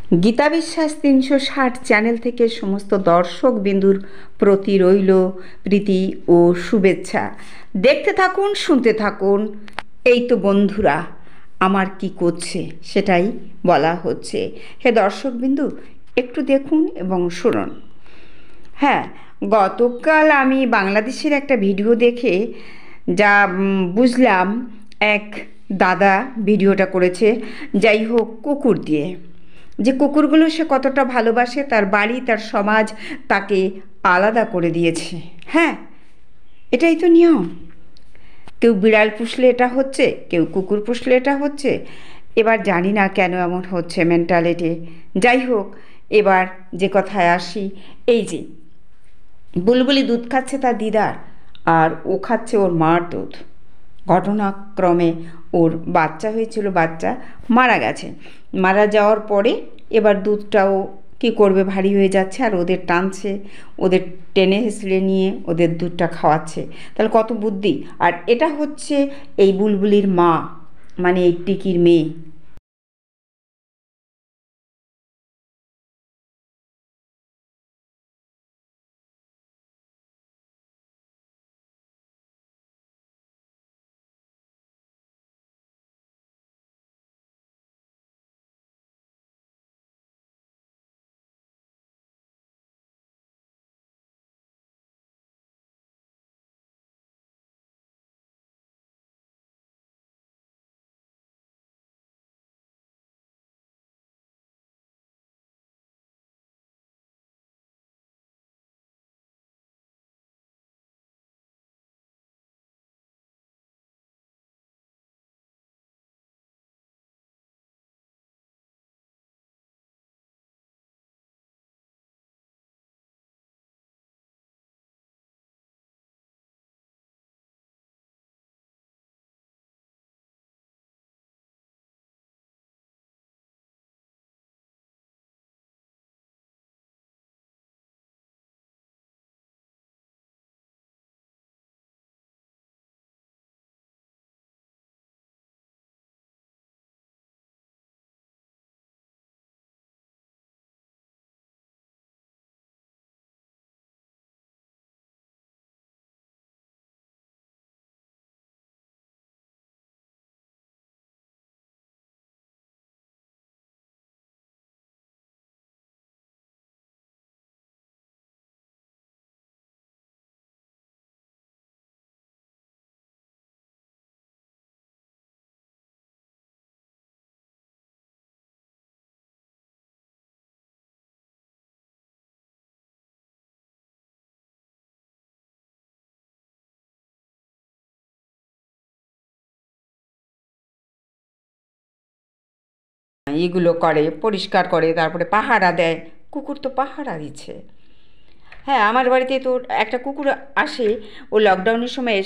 গীতা বিশ্বাস ৩৬০ চ্যানেল থেকে সমস্ত দর্শক বিন্দুর প্রতি রইল প্রীতি ও শুভেচ্ছা। দেখতে থাকুন, শুনতে থাকুন। এই তো বন্ধুরা আমার কি করছে সেটাই বলা হচ্ছে। হে দর্শক বিন্দু, একটু দেখুন এবং শুনুন। হ্যাঁ, গতকাল আমি বাংলাদেশের একটা ভিডিও দেখে যা বুঝলাম, এক দাদা ভিডিওটা করেছে, যাই হোক কুকুর দিয়ে, যে কুকুরগুলো সে কতটা ভালোবাসে, তার বাড়ি তার সমাজ তাকে আলাদা করে দিয়েছে। হ্যাঁ, এটাই তো নিয়ম। কেউ বিড়াল পুষলে এটা হচ্ছে, কেউ কুকুর পুষলে এটা হচ্ছে। এবার জানি না কেন এমন হচ্ছে মেন্টালিটি। যাই হোক, এবার যে কথায় আসি, এই যে বুলবুলি দুধ খাচ্ছে তার দিদার, আর ও খাচ্ছে ওর মার দুধ। ঘটনাক্রমে ওর বাচ্চা হয়েছিল, বাচ্চা মারা গেছে। মারা যাওয়ার পরে এবার দুধটাও কী করবে, ভারী হয়ে যাচ্ছে, আর ওদের টানছে, ওদের টেনে হেসড়ে নিয়ে ওদের দুধটা খাওয়াচ্ছে। তাহলে কত বুদ্ধি! আর এটা হচ্ছে এই বুলবুলির মা, মানে এই টিকির মেয়ে। এগুলো করে, পরিষ্কার করে, তারপরে পাহারা দেয়। কুকুর তো পাহারা দিচ্ছে। হ্যাঁ, আমার বাড়িতে তো একটা কুকুর আসে, ও লকডাউনের সময়